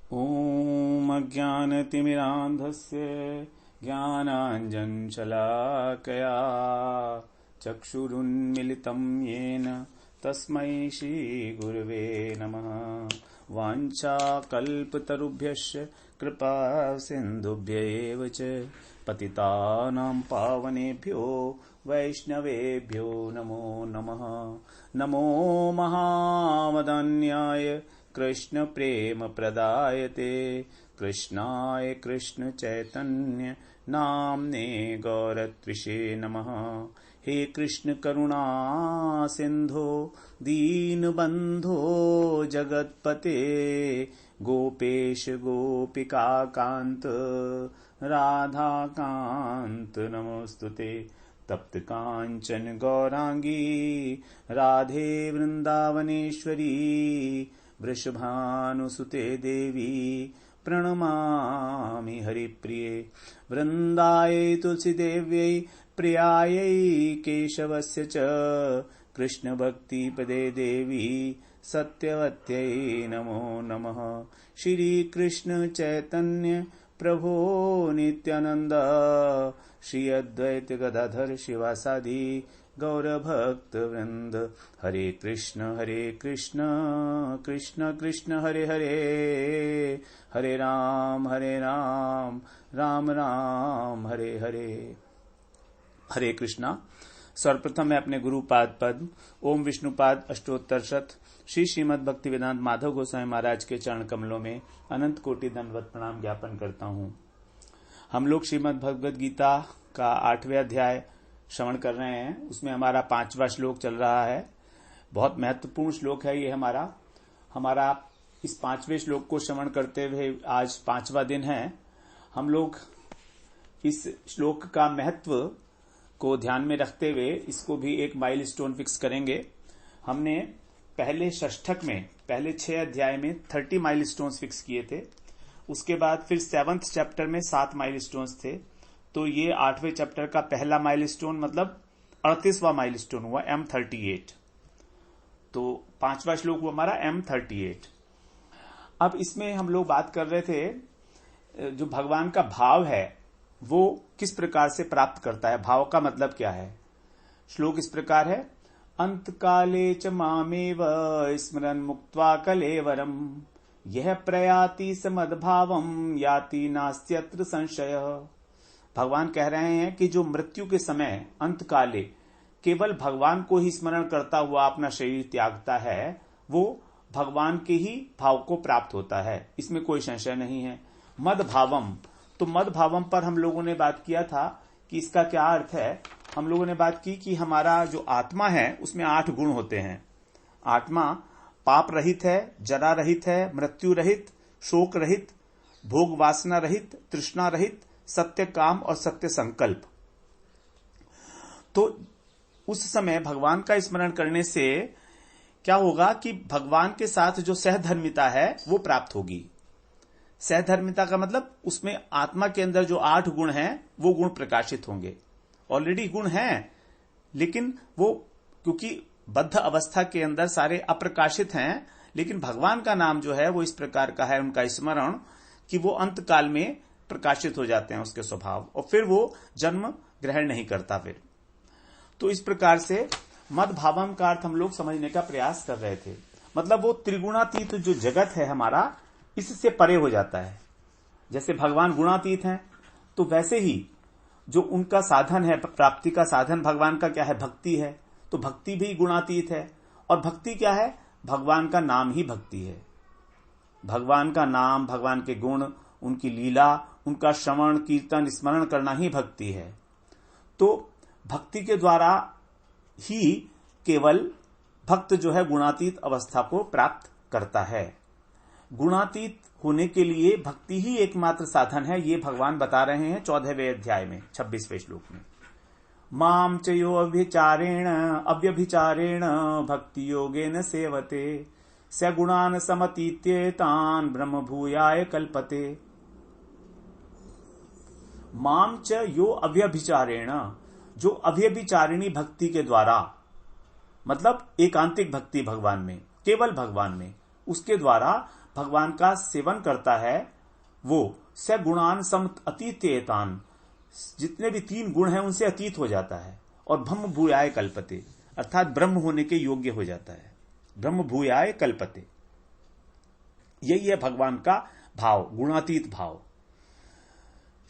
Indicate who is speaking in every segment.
Speaker 1: ॐ अज्ञानतिमिरान्धस्य ज्ञानाञ्जनशलाकया चक्षुरुन्मिलितं येन तस्मै श्रीगुरवे नमः। वाञ्छाकल्पतरुभ्यश्च कृपासिन्धुभ्य एव च पतितानां पावनेभ्यो वैष्णवेभ्यो नमो नमः। नमो महावदन्याय कृष्ण प्रेम प्रदायते कृष्णाय कृष्ण चैतन्य नाम्ने गौरत्विषे नमः। हे कृष्ण करुणा सिंधो दीनबंधो जगत्पते गोपेश गोपिका कांत राधा कांत नमोस्तुते। तप्त कांचन गौरांगी राधे वृंदावनेश्वरी वृषभानुसुते देवी प्रणमामि हरिप्रिये। वृंदायै तुलसीदेव्यै प्रियायै केशवस्य च कृष्णभक्तिपदे देवी सत्यवत्यै नमो नमः। श्रीकृष्ण चैतन्य प्रभो नित्यानंद श्री अद्वैत गदाधर शिवासादि गौरभक्त वृंद। हरे कृष्ण कृष्ण कृष्ण हरे हरे हरे राम राम राम हरे हरे। हरे कृष्णा। सर्वप्रथम मैं अपने गुरुपाद पद्म ओम विष्णुपाद अष्टोत्तर शत श्री श्रीमद् भक्ति वेदांत माधव गोस्वामी महाराज के चरण कमलों में अनंत कोटि दंडवत प्रणाम ज्ञापन करता हूँ। हम लोग श्रीमद् भगवद गीता का 8वें अध्याय श्रवण कर रहे हैं। उसमें हमारा 5वां श्लोक चल रहा है। बहुत महत्वपूर्ण श्लोक है ये हमारा इस 5वें श्लोक को श्रवण करते हुए आज 5वां दिन है। हम लोग इस श्लोक का महत्व को ध्यान में रखते हुए इसको भी एक माइलस्टोन फिक्स करेंगे। हमने पहले षष्ठक में पहले 6 अध्याय में 30 माइलस्टोन्स फिक्स किए थे। उसके बाद फिर 7th चैप्टर में 7 माइलस्टोन्स थे। तो ये 8वें चैप्टर का पहला माइलस्टोन मतलब 38वां माइलस्टोन हुआ M38। तो 5वां श्लोक हुआ हमारा M38। अब इसमें हम लोग बात कर रहे थे जो भगवान का भाव है वो किस प्रकार से प्राप्त करता है। भाव का मतलब क्या है। श्लोक इस प्रकार है। अंत काले च मामेव स्मरन् मुक्त्वा कलेवरम यह प्रयाति समद्भावम याति नास्त्यत्र संशय। भगवान कह रहे हैं कि जो मृत्यु के समय अंत काले केवल भगवान को ही स्मरण करता हुआ अपना शरीर त्यागता है वो भगवान के ही भाव को प्राप्त होता है। इसमें कोई संशय नहीं है। मद भावम, तो मद भावम पर हम लोगों ने बात किया था कि इसका क्या अर्थ है। हम लोगों ने बात की कि हमारा जो आत्मा है उसमें 8 गुण होते हैं। आत्मा पाप रहित है, जरा रहित है, मृत्यु रहित, शोक रहित, भोग वासना रहित, तृष्णा रहित, सत्य काम और सत्य संकल्प। तो उस समय भगवान का स्मरण करने से क्या होगा कि भगवान के साथ जो सहधर्मिता है वो प्राप्त होगी। सहधर्मिता का मतलब उसमें आत्मा के अंदर जो 8 गुण हैं वो गुण प्रकाशित होंगे। ऑलरेडी गुण हैं लेकिन वो क्योंकि बद्ध अवस्था के अंदर सारे अप्रकाशित हैं, लेकिन भगवान का नाम जो है वो इस प्रकार का है उनका स्मरण कि वो अंत काल में प्रकाशित हो जाते हैं उसके स्वभाव और फिर वो जन्म ग्रहण नहीं करता फिर। तो इस प्रकार से मद भावम का अर्थ हम लोग समझने का प्रयास कर रहे थे। मतलब वो त्रिगुणातीत जो जगत है हमारा इससे परे हो जाता है। जैसे भगवान गुणातीत हैं तो वैसे ही जो उनका साधन है प्राप्ति का साधन भगवान का क्या है, भक्ति है। तो भक्ति भी गुणातीत है। और भक्ति क्या है, भगवान का नाम ही भक्ति है। भगवान का नाम, भगवान के गुण, उनकी लीला, उनका श्रवण कीर्तन स्मरण करना ही भक्ति है। तो भक्ति के द्वारा ही केवल भक्त जो है गुणातीत अवस्था को प्राप्त करता है। गुणातीत होने के लिए भक्ति ही एकमात्र साधन है। ये भगवान बता रहे हैं 14वें अध्याय में 26वें श्लोक में। माम च यो अव्यभिचारेण भक्ति योगेन सेवते स गुणान समतीत्येतान ब्रह्म भूयाय कल्पते। माम च यो अव्यभिचारेण, जो अव्यभिचारिणी भक्ति के द्वारा, मतलब एकांतिक भक्ति भगवान में, केवल भगवान में, उसके द्वारा भगवान का सेवन करता है वो स गुणान सम अतीतेतान, जितने भी 3 गुण हैं उनसे अतीत हो जाता है और ब्रह्म भूयाय कल्पते, अर्थात ब्रह्म होने के योग्य हो जाता है। ब्रह्म भूयाय कल्पते, यही है भगवान का भाव, गुणातीत भाव।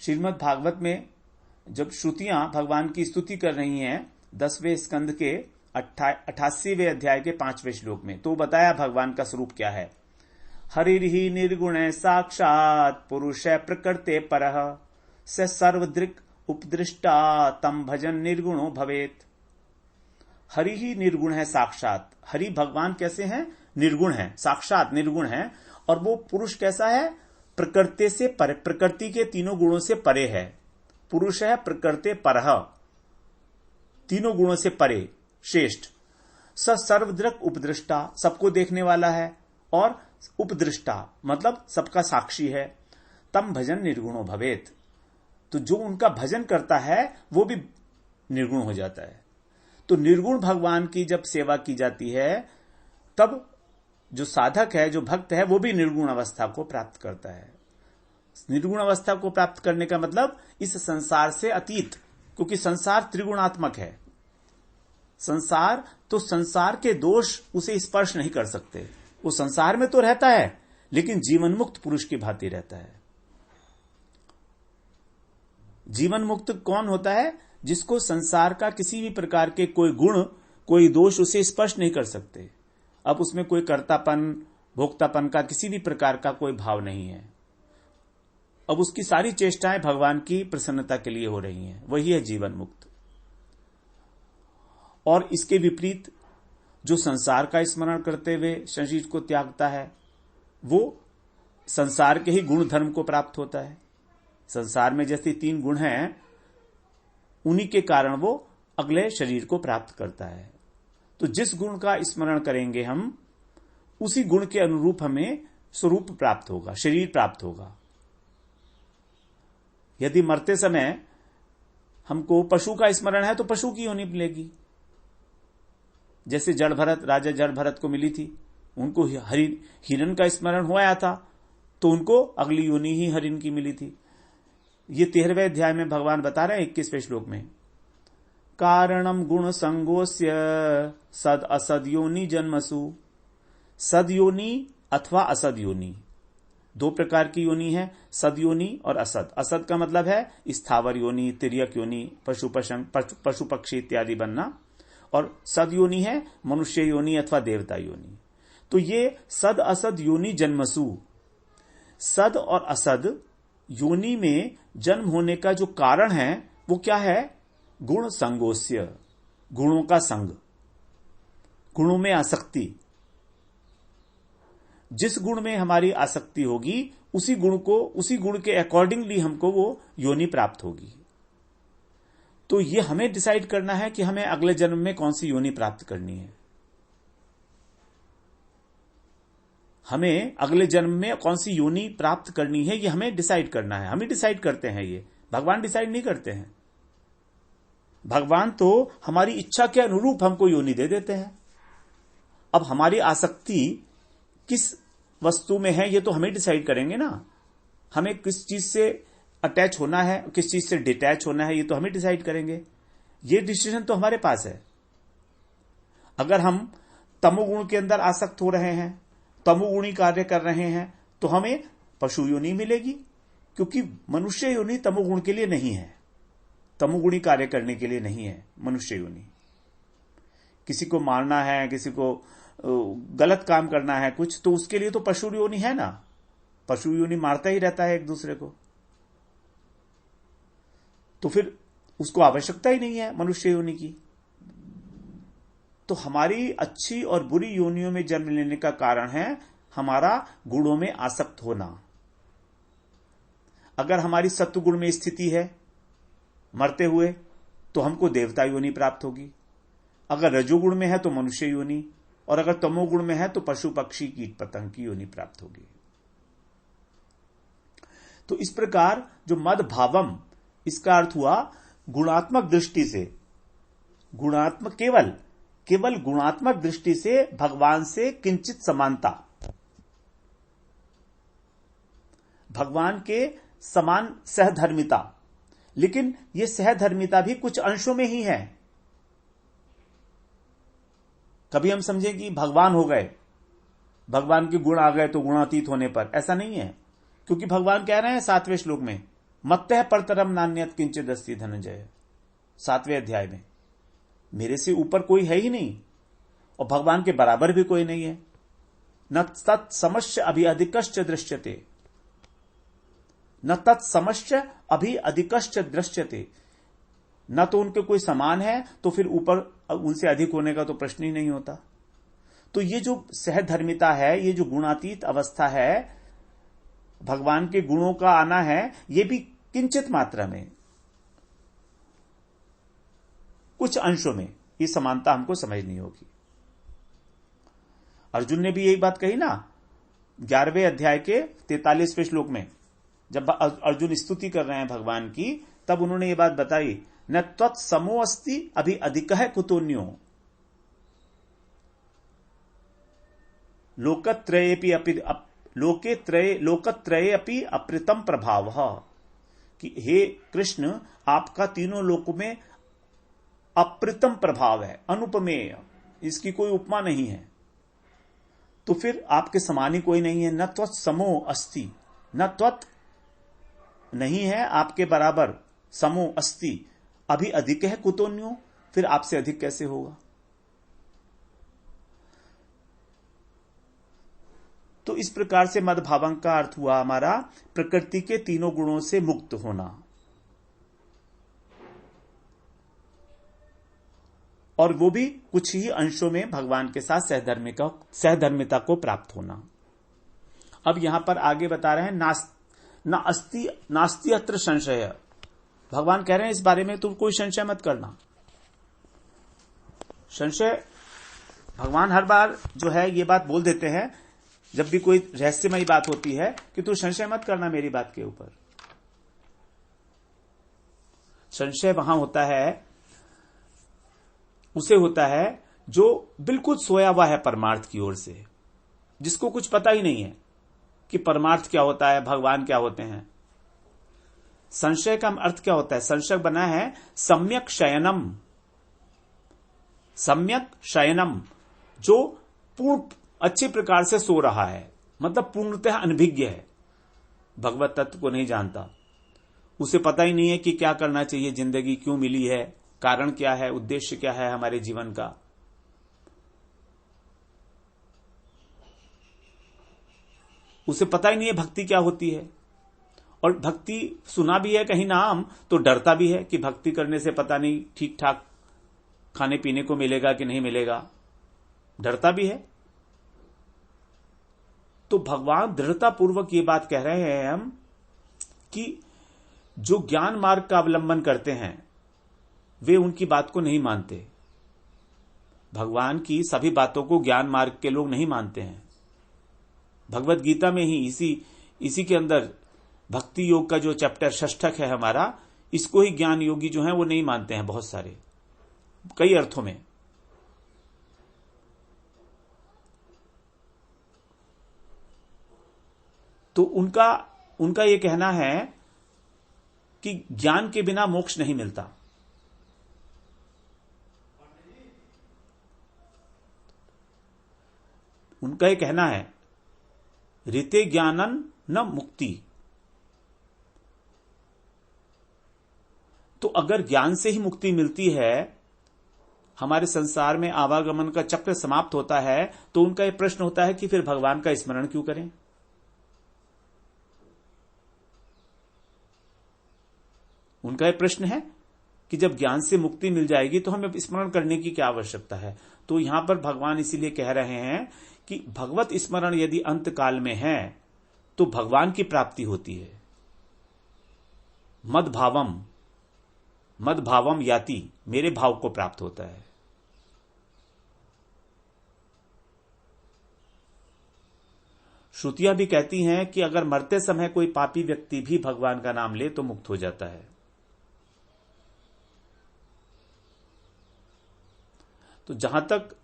Speaker 1: श्रीमद् भागवत में जब श्रुतियां भगवान की स्तुति कर रही हैं 10वें स्कंद के 88वें अध्याय के 5वें श्लोक में, तो बताया भगवान का स्वरूप क्या है। हरिर्हि निर्गुण साक्षात पुरुष प्रकृते परः स सर्वदृक् उपदृष्टा तम भजन निर्गुणो भवेत। हरि ही निर्गुण है साक्षात। हरि भगवान कैसे हैं? निर्गुण है, साक्षात निर्गुण है। और वो पुरुष कैसा है? प्रकृति से परे, प्रकृति के 3 गुणों से परे है। पुरुष है प्रकृति परः, 3 गुणों से परे, श्रेष्ठ। स सर्वदृक् उपदृष्टा, सबको देखने वाला है, और उपदृष्टा मतलब सबका साक्षी है। तम भजन निर्गुणो भवेत, तो जो उनका भजन करता है वो भी निर्गुण हो जाता है। तो निर्गुण भगवान की जब सेवा की जाती है तब जो साधक है, जो भक्त है, वो भी निर्गुण अवस्था को प्राप्त करता है। निर्गुण अवस्था को प्राप्त करने का मतलब इस संसार से अतीत, क्योंकि संसार त्रिगुणात्मक है। संसार तो संसार के दोष उसे स्पर्श नहीं कर सकते। वो संसार में तो रहता है लेकिन जीवन मुक्त पुरुष की भांति रहता है। जीवन मुक्त कौन होता है? जिसको संसार का किसी भी प्रकार के कोई गुण, कोई दोष उसे स्पर्श नहीं कर सकते। अब उसमें कोई कर्तापन, भोक्तापन का किसी भी प्रकार का कोई भाव नहीं है। अब उसकी सारी चेष्टाएं भगवान की प्रसन्नता के लिए हो रही हैं, वही है जीवन मुक्त। और इसके विपरीत जो संसार का स्मरण करते हुए शरीर को त्यागता है, वो संसार के ही गुण धर्म को प्राप्त होता है। संसार में जैसे 3 गुण हैं, उन्हीं के कारण वो अगले शरीर को प्राप्त करता है। तो जिस गुण का स्मरण करेंगे हम, उसी गुण के अनुरूप हमें स्वरूप प्राप्त होगा, शरीर प्राप्त होगा। यदि मरते समय हमको पशु का स्मरण है तो पशु की योनि मिलेगी। जैसे जड़ भरत, राजा जड़ भरत को मिली थी, उनको हिरण का स्मरण हुआ था तो उनको अगली योनि ही हरिण की मिली थी। ये 13वें अध्याय में भगवान बता रहे हैं 21वें श्लोक में, कारणम गुण संगोस्य सद असद योनि जन्मसु। सद योनि अथवा असद योनि, 2 प्रकार की योनि है, सद योनि और असद। असद का मतलब है स्थावर योनि, तिर्यक योनि, पशु पक्षी इत्यादि बनना, और सद योनि है मनुष्य योनि अथवा देवता योनि। तो ये सद असद योनि जन्मसु, सद और असद योनि में जन्म होने का जो कारण है वो क्या है? गुण संगोस्य, गुणों का संग, गुणों में आसक्ति। जिस गुण में हमारी आसक्ति होगी उसी गुण के अकॉर्डिंगली हमको वो योनि प्राप्त होगी। तो ये हमें डिसाइड करना है कि हमें अगले जन्म में कौन सी योनि प्राप्त करनी है। हमें अगले जन्म में कौन सी योनि प्राप्त करनी है ये हमें डिसाइड करना है। हम ही डिसाइड करते हैं, ये भगवान डिसाइड नहीं करते हैं। भगवान तो हमारी इच्छा के अनुरूप हमको योनि दे देते हैं। अब हमारी आसक्ति किस वस्तु में है ये तो हमें डिसाइड करेंगे ना। हमें किस चीज से अटैच होना है, किस चीज से डिटैच होना है, ये तो हमें डिसाइड करेंगे। ये डिसीजन तो हमारे पास है। अगर हम तमोगुण के अंदर आसक्त हो रहे हैं, तमोगुणी कार्य कर रहे हैं, तो हमें पशु योनि मिलेगी, क्योंकि मनुष्य योनि तमोगुण के लिए नहीं है, तमोगुणी कार्य करने के लिए नहीं है मनुष्य योनि। किसी को मारना है, किसी को गलत काम करना है कुछ, तो उसके लिए तो पशु योनि है ना। पशु योनि मारता ही रहता है एक दूसरे को, तो फिर उसको आवश्यकता ही नहीं है मनुष्य योनि की। तो हमारी अच्छी और बुरी योनियों में जन्म लेने का कारण है हमारा गुणों में आसक्त होना। अगर हमारी सत्वगुण में स्थिति है मरते हुए, तो हमको देवता योनि प्राप्त होगी। अगर रजोगुण में है तो मनुष्य योनि, और अगर तमोगुण में है तो पशु पक्षी कीट पतंग की योनि प्राप्त होगी। तो इस प्रकार जो मद भावम, इसका अर्थ हुआ गुणात्मक दृष्टि से, गुणात्मक केवल गुणात्मक दृष्टि से भगवान से किंचित समानता। भगवान के समान सहधर्मिता, लेकिन यह सहधर्मिता भी कुछ अंशों में ही है। कभी हम समझें कि भगवान हो गए, भगवान के गुण आ गए तो गुणातीत होने पर, ऐसा नहीं है। क्योंकि भगवान कह रहे हैं 7वें श्लोक में, मत्तः परतरम नान्यत किंचिद अस्ति धनंजय, 7वें अध्याय में, मेरे से ऊपर कोई है ही नहीं और भगवान के बराबर भी कोई नहीं है। न तत्समश्च अभि अधिकश्च दृश्यते, न तत्समश्च अभि अधिकश्च दृश्यते, न तो उनके कोई समान है तो फिर ऊपर उनसे अधिक होने का तो प्रश्न ही नहीं होता। तो ये जो सहधर्मिता है, ये जो गुणातीत अवस्था है, भगवान के गुणों का आना है, ये भी किंचित मात्रा में, कुछ अंशों में, ये समानता हमको समझनी होगी। अर्जुन ने भी यही बात कही ना 11वें अध्याय के 43वें श्लोक में, जब अर्जुन स्तुति कर रहे हैं भगवान की, तब उन्होंने ये बात बताई, न त्वत्समो अस्ति अभि अधिकः कुतोन्यो लोकत्रये अपि अप्रितम प्रभावः, कि हे कृष्ण, आपका तीनों लोकों में अप्रितम प्रभाव है, अनुपमेय, इसकी कोई उपमा नहीं है। तो फिर आपके समान ही कोई नहीं है। न त्वत्समो अस्ति, न त्वत् नहीं है आपके बराबर, समो अस्ति अभी अधिक है कुतोन्यो, फिर आपसे अधिक कैसे होगा। तो इस प्रकार से मदभावं का अर्थ हुआ हमारा प्रकृति के तीनों गुणों से मुक्त होना, और वो भी कुछ ही अंशों में भगवान के साथ सहधर्मिता को प्राप्त होना। अब यहां पर आगे बता रहे हैं, नास्ति अत्र संशय, भगवान कह रहे हैं इस बारे में तुम कोई संशय मत करना। संशय, भगवान हर बार जो है ये बात बोल देते हैं जब भी कोई रहस्यमयी बात होती है कि तू संशय मत करना मेरी बात के ऊपर। संशय वहां होता है, उसे होता है जो बिल्कुल सोया हुआ है परमार्थ की ओर से, जिसको कुछ पता ही नहीं है कि परमार्थ क्या होता है, भगवान क्या होते हैं। संशय का अर्थ क्या होता है? संशय बना है सम्यक शयनम, सम्यक शयनम, जो पूर्ण अच्छे प्रकार से सो रहा है, मतलब पूर्णतः अनभिज्ञ है, भगवत तत्व को नहीं जानता, उसे पता ही नहीं है कि क्या करना चाहिए, जिंदगी क्यों मिली है, कारण क्या है, उद्देश्य क्या है हमारे जीवन का। उसे पता ही नहीं है भक्ति क्या होती है, और भक्ति सुना भी है कहीं नाम तो डरता भी है कि भक्ति करने से पता नहीं ठीक ठाक खाने पीने को मिलेगा कि नहीं मिलेगा, डरता भी है। तो भगवान दृढ़ता पूर्वक ये बात कह रहे हैं हम कि जो ज्ञान मार्ग का अवलंबन करते हैं वे उनकी बात को नहीं मानते। भगवान की सभी बातों को ज्ञान मार्ग के लोग नहीं मानते हैं। भगवत गीता में ही इसी के अंदर भक्ति योग का जो चैप्टर षष्ठक है हमारा, इसको ही ज्ञान योगी जो हैं वो नहीं मानते हैं, बहुत सारे, कई अर्थों में। तो उनका ये कहना है कि ज्ञान के बिना मोक्ष नहीं मिलता। उनका ये कहना है ऋते ज्ञानन न मुक्ति। तो अगर ज्ञान से ही मुक्ति मिलती है, हमारे संसार में आवागमन का चक्र समाप्त होता है, तो उनका यह प्रश्न होता है कि फिर भगवान का स्मरण क्यों करें। उनका यह प्रश्न है कि जब ज्ञान से मुक्ति मिल जाएगी तो हमें स्मरण करने की क्या आवश्यकता है। तो यहां पर भगवान इसीलिए कह रहे हैं कि भगवत स्मरण यदि अंत काल में है तो भगवान की प्राप्ति होती है। मद भावम याति, मेरे भाव को प्राप्त होता है। श्रुतियां भी कहती हैं कि अगर मरते समय कोई पापी व्यक्ति भी भगवान का नाम ले तो मुक्त हो जाता है। तो जहां तक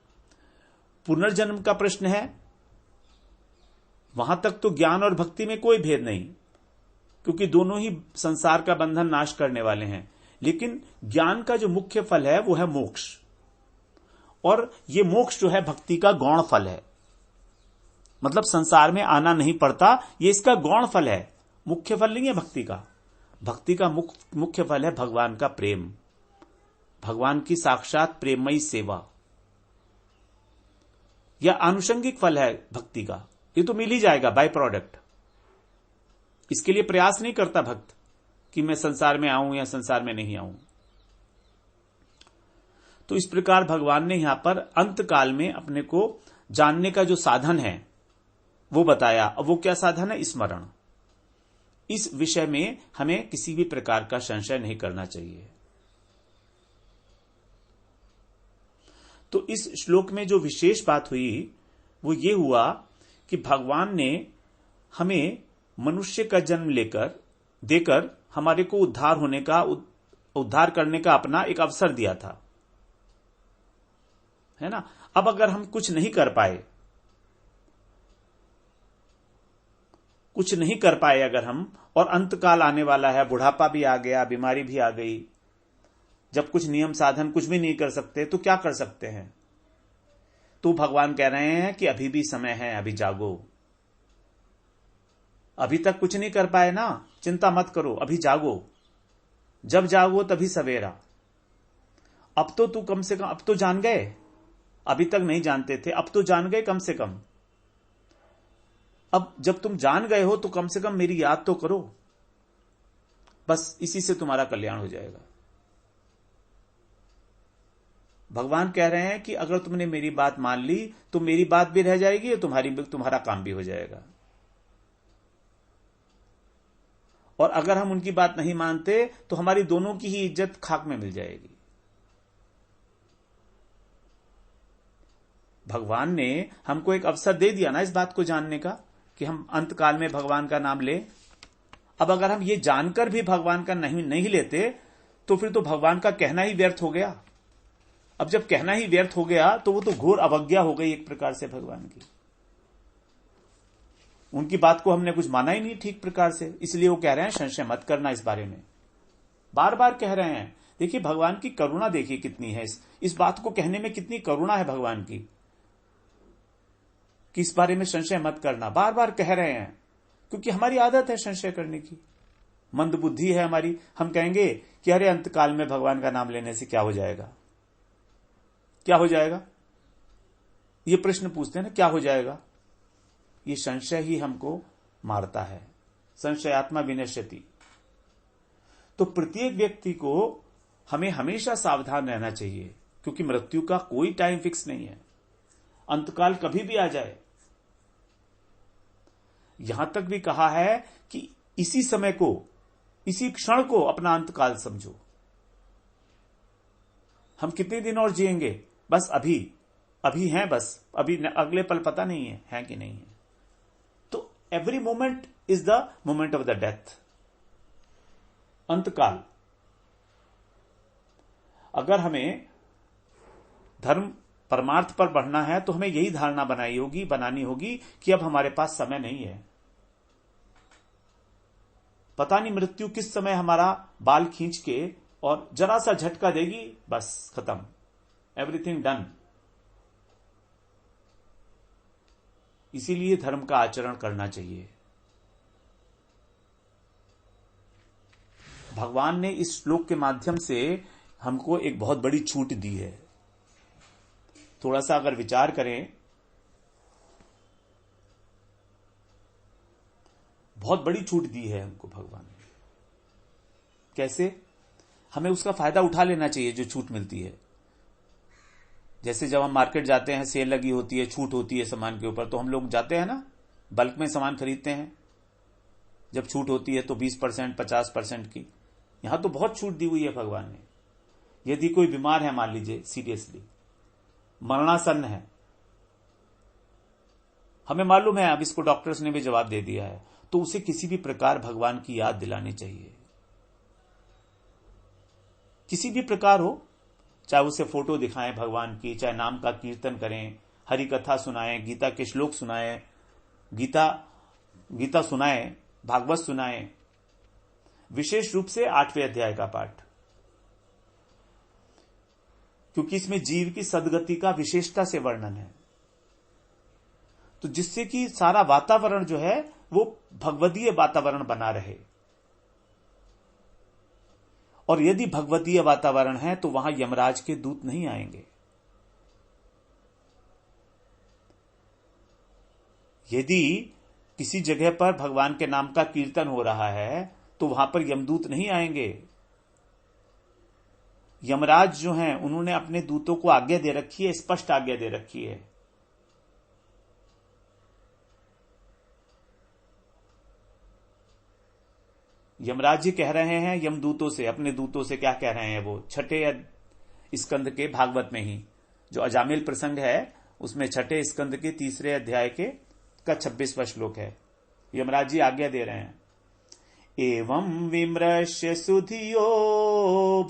Speaker 1: पुनर्जन्म का प्रश्न है, वहां तक तो ज्ञान और भक्ति में कोई भेद नहीं। क्योंकि दोनों ही संसार का बंधन नाश करने वाले हैं। लेकिन ज्ञान का जो मुख्य फल है वो है मोक्ष, और ये मोक्ष जो है भक्ति का गौण फल है। मतलब संसार में आना नहीं पड़ता, ये इसका गौण फल है, मुख्य फल नहीं है भक्ति का। भक्ति का मुख्य फल है भगवान का प्रेम, भगवान की साक्षात प्रेममयी सेवा। यह आनुषंगिक फल है भक्ति का, ये तो मिल ही जाएगा बाय प्रोडक्ट। इसके लिए प्रयास नहीं करता भक्त कि मैं संसार में आऊं या संसार में नहीं आऊं। तो इस प्रकार भगवान ने यहां पर अंत काल में अपने को जानने का जो साधन है वो बताया। अब वो क्या साधन है? स्मरण। इस विषय में हमें किसी भी प्रकार का संशय नहीं करना चाहिए। तो इस श्लोक में जो विशेष बात हुई वो ये हुआ कि भगवान ने हमें मनुष्य का जन्म देकर हमारे को उद्धार करने का अपना एक अवसर दिया था, है ना। अब अगर हम कुछ नहीं कर पाए अगर हम, और अंतकाल आने वाला है, बुढ़ापा भी आ गया, बीमारी भी आ गई, जब कुछ नियम साधन कुछ भी नहीं कर सकते तो क्या कर सकते हैं? तो भगवान कह रहे हैं कि अभी भी समय है, अभी जागो। अभी तक कुछ नहीं कर पाए ना, चिंता मत करो, अभी जागो। जब जागो तभी सवेरा। अब तो तू कम से कम, अब तो जान गए, अभी तक नहीं जानते थे, अब तो जान गए कम से कम। अब जब तुम जान गए हो तो कम से कम मेरी याद तो करो, बस इसी से तुम्हारा कल्याण हो जाएगा। भगवान कह रहे हैं कि अगर तुमने मेरी बात मान ली तो मेरी बात भी रह जाएगी और तुम्हारा काम भी हो जाएगा। और अगर हम उनकी बात नहीं मानते तो हमारी दोनों की ही इज्जत खाक में मिल जाएगी। भगवान ने हमको एक अवसर दे दिया ना इस बात को जानने का कि हम अंतकाल में भगवान का नाम लें। अब अगर हम ये जानकर भी भगवान का नहीं लेते तो फिर तो भगवान का कहना ही व्यर्थ हो गया। अब जब कहना ही व्यर्थ हो गया तो वो तो घोर अवज्ञा हो गई एक प्रकार से भगवान की। उनकी बात को हमने कुछ माना ही नहीं ठीक प्रकार से, इसलिए वो कह रहे हैं संशय मत करना इस बारे में। बार बार कह रहे हैं। देखिए भगवान की करुणा देखिए कितनी है, इस बात को कहने में कितनी करुणा है भगवान की, कि इस बारे में संशय मत करना। बार बार कह रहे हैं क्योंकि हमारी आदत है संशय करने की, मंद बुद्धि है हमारी। हम कहेंगे कि अरे अंतकाल में भगवान का नाम लेने से क्या हो जाएगा, क्या हो जाएगा, ये प्रश्न पूछते हैं ना, क्या हो जाएगा। ये संशय ही हमको मारता है, संशयात्मा विनश्यति। तो प्रत्येक व्यक्ति को हमें हमेशा सावधान रहना चाहिए, क्योंकि मृत्यु का कोई टाइम फिक्स नहीं है, अंतकाल कभी भी आ जाए। यहां तक भी कहा है कि इसी समय को, इसी क्षण को अपना अंतकाल समझो। हम कितने दिन और जिएंगे, बस अभी हैं, बस अभी, अगले पल पता नहीं है कि नहीं है। तो every moment is the moment of the death, अंतकाल। अगर हमें धर्म परमार्थ पर बढ़ना है तो हमें यही धारणा बनानी होगी कि अब हमारे पास समय नहीं है। पता नहीं मृत्यु किस समय हमारा बाल खींच के और जरा सा झटका देगी, बस खत्म, एवरीथिंग डन। इसीलिए धर्म का आचरण करना चाहिए। भगवान ने इस श्लोक के माध्यम से हमको एक बहुत बड़ी छूट दी है। थोड़ा सा अगर विचार करें, बहुत बड़ी छूट दी है हमको भगवान ने। कैसे? हमें उसका फायदा उठा लेना चाहिए जो छूट मिलती है। जैसे जब हम मार्केट जाते हैं, सेल लगी होती है, छूट होती है सामान के ऊपर, तो हम लोग जाते हैं ना, बल्क में सामान खरीदते हैं। जब छूट होती है तो 20%, 50% की, यहां तो बहुत छूट दी हुई है भगवान ने। यदि कोई बीमार है, मान लीजिए सीरियसली मरणासन्न है, हमें मालूम है, अब इसको डॉक्टर्स ने भी जवाब दे दिया है, तो उसे किसी भी प्रकार भगवान की याद दिलानी चाहिए, किसी भी प्रकार हो। चाहे उसे फोटो दिखाएं भगवान की, चाहे नाम का कीर्तन करें, हरि कथा सुनाएं, गीता के श्लोक सुनाएं, गीता सुनाएं, भागवत सुनाएं, विशेष रूप से 8वें अध्याय का पाठ, क्योंकि इसमें जीव की सद्गति का विशेषता से वर्णन है, तो जिससे कि सारा वातावरण जो है वो भगवदीय वातावरण बना रहे। और यदि भगवदीय वातावरण है तो वहां यमराज के दूत नहीं आएंगे। यदि किसी जगह पर भगवान के नाम का कीर्तन हो रहा है तो वहां पर यमदूत नहीं आएंगे। यमराज जो हैं उन्होंने अपने दूतों को आज्ञा दे रखी है, स्पष्ट आज्ञा दे रखी है। यमराज जी कह रहे हैं यमदूतों से, अपने दूतों से क्या कह रहे हैं, वो 6 स्कंद के भागवत में ही जो अजामिल प्रसंग है उसमें 6 स्कंद के 3 अध्याय का 26वां श्लोक है। यमराज जी आज्ञा दे रहे हैं, एवं विमृश्य सुधियो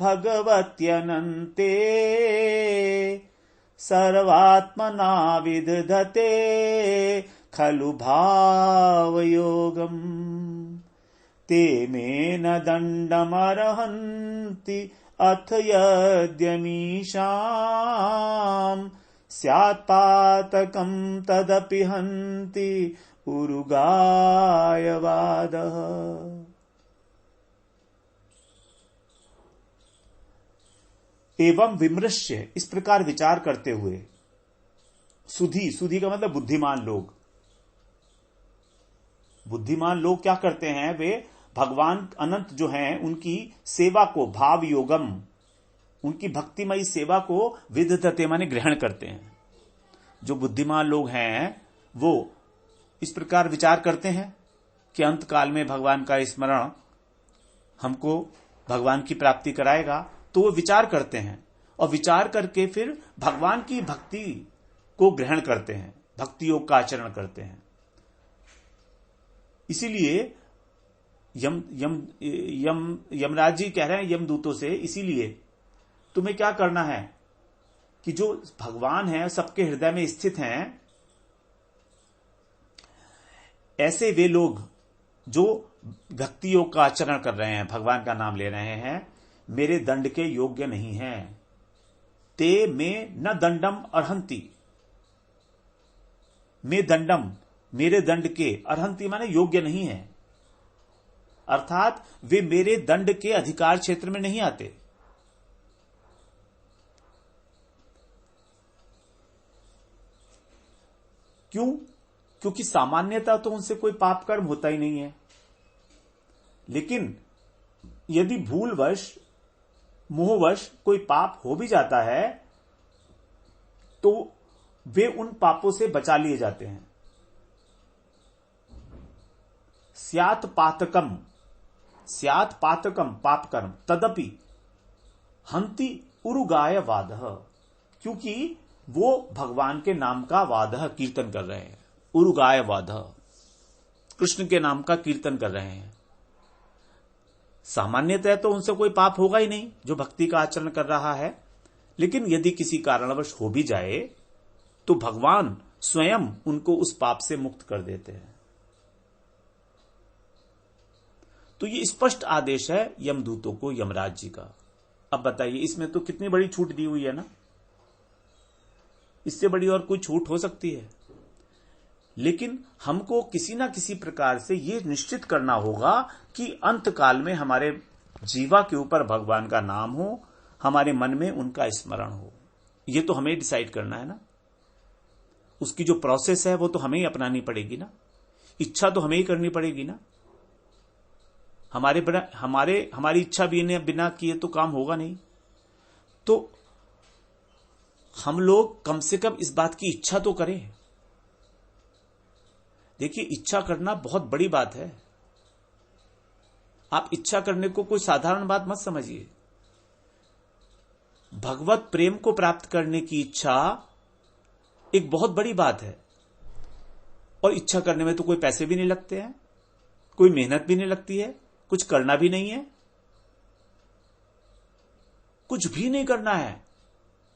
Speaker 1: भगवत्यनन्ते सर्वात्मना विदधते खलु भावयोगम् ते मे न दण्डमर्हन्ति अथ यद्यमीषाम् स्यात्पातकम् तदपि हन्ति उरुगायवादः। एवं विमृश्य, इस प्रकार विचार करते हुए, सुधी का मतलब बुद्धिमान लोग। बुद्धिमान लोग क्या करते हैं, वे भगवान अनंत जो हैं उनकी सेवा को, भाव योगम, उनकी भक्तिमयी सेवा को विदधते माने ग्रहण करते हैं। जो बुद्धिमान लोग हैं वो इस प्रकार विचार करते हैं कि अंत काल में भगवान का स्मरण हमको भगवान की प्राप्ति कराएगा, तो वो विचार करते हैं और विचार करके फिर भगवान की भक्ति को ग्रहण करते हैं, भक्ति योग का आचरण करते हैं। इसीलिए यमराज जी कह रहे हैं यमदूतों से, इसीलिए तुम्हें क्या करना है कि जो भगवान है सबके हृदय में स्थित हैं, ऐसे वे लोग जो भक्ति योग का आचरण कर रहे हैं, भगवान का नाम ले रहे हैं, मेरे दंड के योग्य नहीं हैं। ते में न दंडम अर्हंति, मे दंडम, मेरे दंड के, अर्हंति माने योग्य नहीं है, अर्थात वे मेरे दंड के अधिकार क्षेत्र में नहीं आते। क्यों? क्योंकि सामान्यतः तो उनसे कोई पाप कर्म होता ही नहीं है, लेकिन यदि भूलवश, मोहवश कोई पाप हो भी जाता है तो वे उन पापों से बचा लिए जाते हैं। स्यात् पातकम, स्यात् पातकम पाप कर्म, तदपि हंति उरुगाय वादः, क्योंकि वो भगवान के नाम का वादः कीर्तन कर रहे हैं। उरुगाय वादः, कृष्ण के नाम का कीर्तन कर रहे हैं। सामान्यतः तो उनसे कोई पाप होगा ही नहीं जो भक्ति का आचरण कर रहा है, लेकिन यदि किसी कारणवश हो भी जाए तो भगवान स्वयं उनको उस पाप से मुक्त कर देते हैं। तो ये स्पष्ट आदेश है यमदूतों को, यमराज जी का। अब बताइए, इसमें तो कितनी बड़ी छूट दी हुई है ना, इससे बड़ी और कोई छूट हो सकती है? लेकिन हमको किसी ना किसी प्रकार से यह निश्चित करना होगा कि अंत काल में हमारे जीवा के ऊपर भगवान का नाम हो, हमारे मन में उनका स्मरण हो। यह तो हमें डिसाइड करना है ना, उसकी जो प्रोसेस है वो तो हमें ही अपनानी पड़ेगी ना, इच्छा तो हमें ही करनी पड़ेगी ना। हमारी इच्छा बिना किए तो काम होगा नहीं। तो हम लोग कम से कम इस बात की इच्छा तो करें। देखिए, इच्छा करना बहुत बड़ी बात है। आप इच्छा करने को कोई साधारण बात मत समझिए। भगवत प्रेम को प्राप्त करने की इच्छा एक बहुत बड़ी बात है, और इच्छा करने में तो कोई पैसे भी नहीं लगते हैं, कोई मेहनत भी नहीं लगती है, कुछ करना भी नहीं है, कुछ भी नहीं करना है।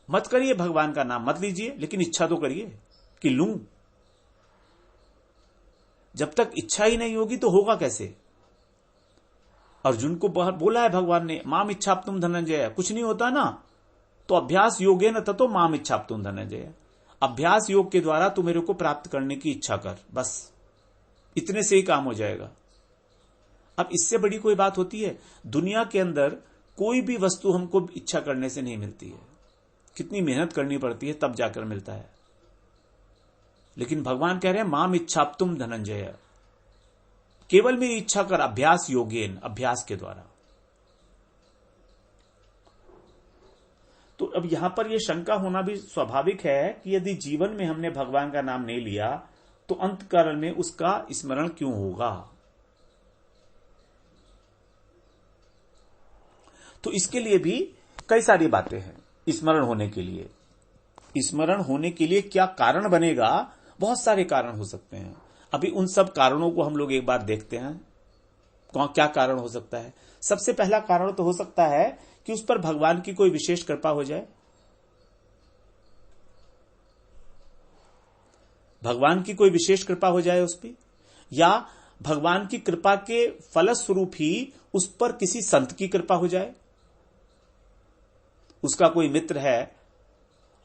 Speaker 1: मत करिए भगवान का नाम, मत लीजिए, लेकिन इच्छा तो करिए कि लूं। जब तक इच्छा ही नहीं होगी तो होगा कैसे? अर्जुन को बोला है भगवान ने, माम इच्छाप्तुम धनंजय, कुछ नहीं होता ना तो अभ्यास योगेन ततो माम इच्छाप्तुम धनंजय, अभ्यास योग के द्वारा तू मेरे को प्राप्त करने की इच्छा कर, बस इतने से ही काम हो जाएगा। अब इससे बड़ी कोई बात होती है? दुनिया के अंदर कोई भी वस्तु हमको इच्छा करने से नहीं मिलती है, कितनी मेहनत करनी पड़ती है तब जाकर मिलता है। लेकिन भगवान कह रहे हैं माम इच्छाप्तुम धनंजय, केवल मेरी इच्छा कर, अभ्यास योगेन, अभ्यास के द्वारा। तो अब यहां पर यह शंका होना भी स्वाभाविक है कि यदि जीवन में हमने भगवान का नाम नहीं लिया तो अंतकाल में उसका स्मरण क्यों होगा? तो इसके लिए भी कई सारी बातें हैं। स्मरण होने के लिए, स्मरण होने के लिए क्या कारण बनेगा? बहुत सारे कारण हो सकते हैं। अभी उन सब कारणों को हम लोग एक बार देखते हैं, क्या कारण हो सकता है। सबसे पहला कारण तो हो सकता है कि उस पर भगवान की कोई विशेष कृपा हो जाए, भगवान की कोई विशेष कृपा हो जाए उस पर, या भगवान की कृपा के फलस्वरूप ही उस पर किसी संत की कृपा हो जाए। उसका कोई मित्र है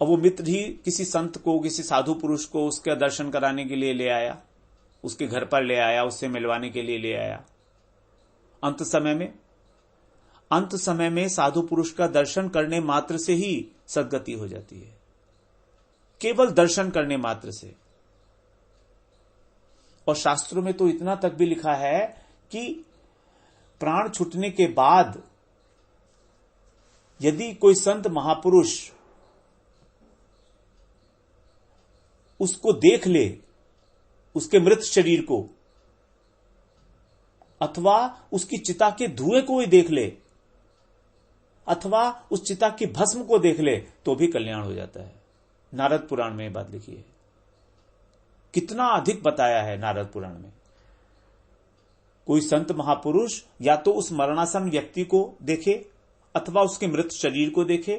Speaker 1: और वो मित्र ही किसी संत को, किसी साधु पुरुष को उसका दर्शन कराने के लिए ले आया, उसके घर पर ले आया, उससे मिलवाने के लिए ले आया। अंत समय में साधु पुरुष का दर्शन करने मात्र से ही सद्गति हो जाती है, केवल दर्शन करने मात्र से। और शास्त्रों में तो इतना तक भी लिखा है कि प्राण छूटने के बाद यदि कोई संत महापुरुष उसको देख ले, उसके मृत शरीर को, अथवा उसकी चिता के धुएं को ही देख ले, अथवा उस चिता की भस्म को देख ले, तो भी कल्याण हो जाता है। नारद पुराण में ये बात लिखी है। कितना अधिक बताया है नारद पुराण में। कोई संत महापुरुष या तो उस मरणासन व्यक्ति को देखे, अथवा उसके मृत शरीर को देखे,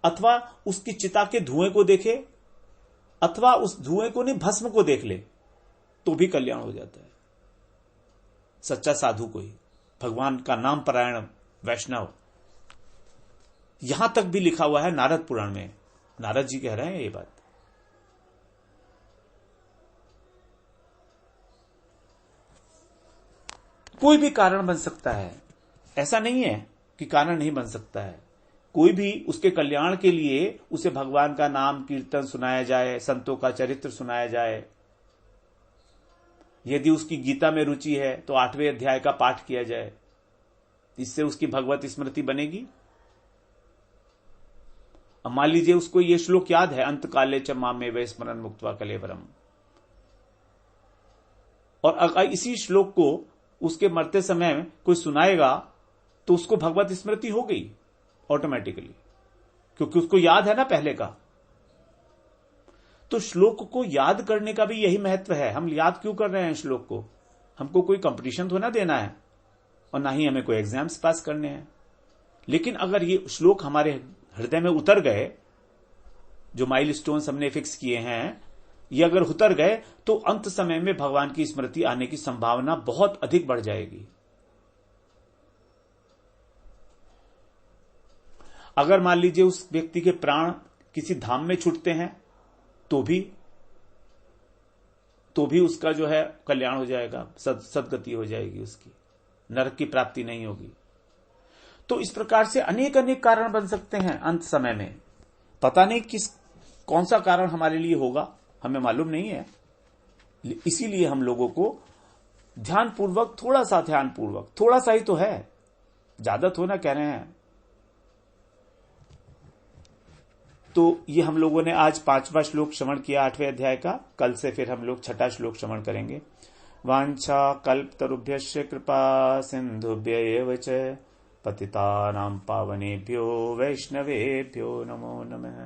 Speaker 1: अथवा उसकी चिता के धुएं को देखे, अथवा उस धुएं को नहीं भस्म को देख ले, तो भी कल्याण हो जाता है। सच्चा साधु को ही, भगवान का नाम परायण वैष्णव, यहां तक भी लिखा हुआ है नारद पुराण में। नारद जी कह रहे हैं ये बात। कोई भी कारण बन सकता है, ऐसा नहीं है कि कारण नहीं बन सकता है। कोई भी उसके कल्याण के लिए उसे भगवान का नाम कीर्तन सुनाया जाए, संतों का चरित्र सुनाया जाए। यदि उसकी गीता में रुचि है तो 8वें अध्याय का पाठ किया जाए, इससे उसकी भगवत स्मृति बनेगी। अब मान लीजिए उसको ये श्लोक याद है, अंत काले च मामे वै स्मरण मुक्त्वा कलेवरम, और अगर इसी श्लोक को उसके मरते समय कोई सुनाएगा तो उसको भगवत स्मृति हो गई ऑटोमेटिकली, क्योंकि उसको याद है ना पहले का। तो श्लोक को याद करने का भी यही महत्व है। हम याद क्यों कर रहे हैं श्लोक को? हमको कोई कंपटीशन तो ना देना है और ना ही हमें कोई एग्जाम्स पास करने हैं। लेकिन अगर ये श्लोक हमारे हृदय में उतर गए, जो माइलस्टोन्स हमने फिक्स किए हैं, ये अगर उतर गए तो अंत समय में भगवान की स्मृति आने की संभावना बहुत अधिक बढ़ जाएगी। अगर मान लीजिए उस व्यक्ति के प्राण किसी धाम में छूटते हैं तो भी उसका जो है कल्याण हो जाएगा, सद्गति हो जाएगी, उसकी नरक की प्राप्ति नहीं होगी। तो इस प्रकार से अनेक अनेक कारण बन सकते हैं अंत समय में। पता नहीं कौन सा कारण हमारे लिए होगा, हमें मालूम नहीं है। इसीलिए हम लोगों को ध्यानपूर्वक, थोड़ा सा ही तो है, ज्यादा थोड़ा कह रहे हैं। तो ये हम लोगों ने आज 5वां श्लोक श्रवण किया 8वें अध्याय का। कल से फिर हम लोग 6ठा श्लोक श्रवण करेंगे। वांछा कल्पतरुभ्यश्च कृपा सिंधुभ्य एव च पतितानां पावनेभ्यो वैष्णवेभ्यो नमो नमः।